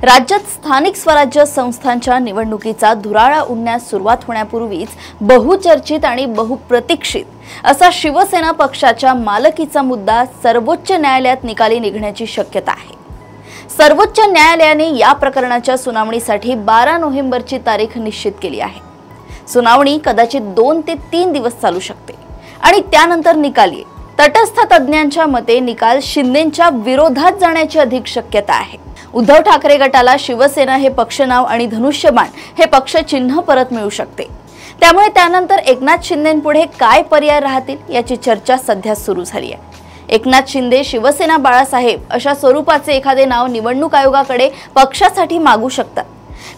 राज्यात स्थानिक स्वराज्य संस्थांच्या निवडणुकीचा धुराळा उडण्यास सुरुवात होण्यापूर्वीच बहुचर्चित आणि बहुप्रतीक्षित असा शिवसेना पक्षाच्या मालकीचा मुद्दा सर्वोच्च न्यायालयात निकाली निघण्याची शक्यता आहे। सर्वोच्च न्यायालयाने या प्रकरणाच्या सुनावणीसाठी 12 नोव्हेंबरची तारीख निश्चित केली आहे। सुनावणी कदाचित 2 ते 3 दिवस चालू शकते आणि त्यानंतर निकाल येईल। तटस्थ तज्ञांच्या मते निकाल शिंदेंच्या विरोधात जाण्याची अधिक शक्यता आहे। उद्धव ठाकरे गटाला शिवसेना हे पक्षनाव आणि धनुष्यबाण हे पक्ष चिन्ह परत मिळू शकते। त्यामुळे त्यानंतर एकनाथ शिंदेंपुढे काय पर्याय राहतील याची चर्चा सध्या सुरू झाली आहे। एकनाथ शिंदे शिवसेना बाळासाहेब अशा स्वरूपाचे एखादे नाव निवडणूक आयोगाकडे पक्षासाठी मागू शकतात।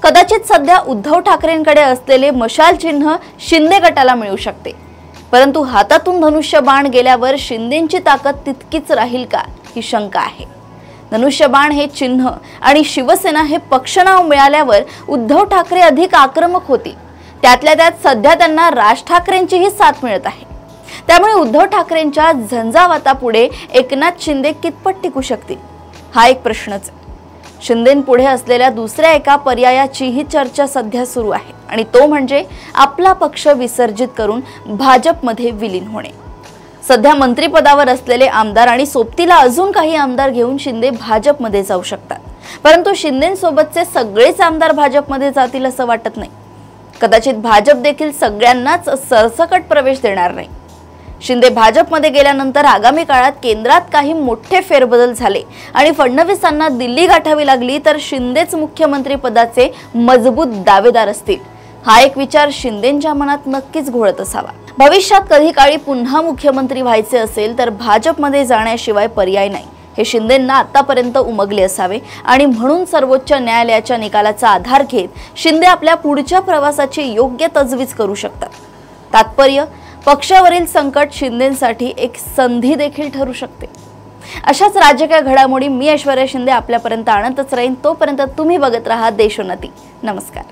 कदाचित सध्या उद्धव ठाकरेंकडे असलेले मशाल चिन्ह शिंदे गटाला मिळू शकते, परंतु हातातून धनुष्यबाण गेल्यावर शिंदेंची ताकद तितकीच राहील का ही शंका आहे। धनुष्यबाण हे चिन्ह आणि शिवसेना हे पक्षनाव मिळाल्यावर उद्धव ठाकरे अधिक आक्रमक होतील। त्यातल्या त्यात सध्या त्यांना राज ठाकरेंचीही साथ मिळत आहे। त्यामुळे उद्धव ठाकरेंच्या झंझावातापुढे एकनाथ शिंदे कितपत टिकू शकतील हा एक प्रश्नच आहे। शिंदेंपुढे असलेल्या दुसऱ्या एका पर्यायाचीही चर्चा सध्या सुरू आहे आणि तो म्हणजे आपला पक्ष विसर्जित करून भाजपमध्ये विलीन होणे। सध्या मंत्रिपदावर असलेले आमदार आणि सोबतीला अजून काही आमदार घेऊन शिंदे भाजपमध्ये जाऊ शकतात, परंतु शिंदेंसोबतचे सगळेच आमदार भाजपमध्ये जातील असं वाटत नाही। कदाचित भाजप देखील सगळ्यांनाच सरसकट प्रवेश देणार नाही। शिंदे भाजपमध्ये गेल्यानंतर आगामी काळात केंद्रात काही मोठे फेरबदल झाले आणि फडणवीसांना दिल्ली गाठावी लागली तर शिंदेच मुख्यमंत्री पदाचे मजबूत दावेदार असतील हा एक विचार शिंदेंच्या मनात नक्कीच घोळत असावा। भविष्यात कधी काळी पुन्हा मुख्यमंत्री व्हायचे असेल तर भाजपमध्ये जाण्याशिवाय पर्याय नाही हे शिंदेंना आतापर्यंत उमगले असावे आणि म्हणून सर्वोच्च न्यायालयाच्या निकालाचा आधार घेत शिंदे आपल्या पुढच्या प्रवासाची योग्य तजवीज करू शकतात। तात्पर्य पक्षावरील संकट शिंदेंसाठी एक संधी देखील ठरू शकते। अशाच राजकीय घडामोडी मी ऐश्वर्या शिंदे आपल्यापर्यंत आणतच राहीन। तोपर्यंत तुम्ही बघत राहा देशोन्नती। नमस्कार।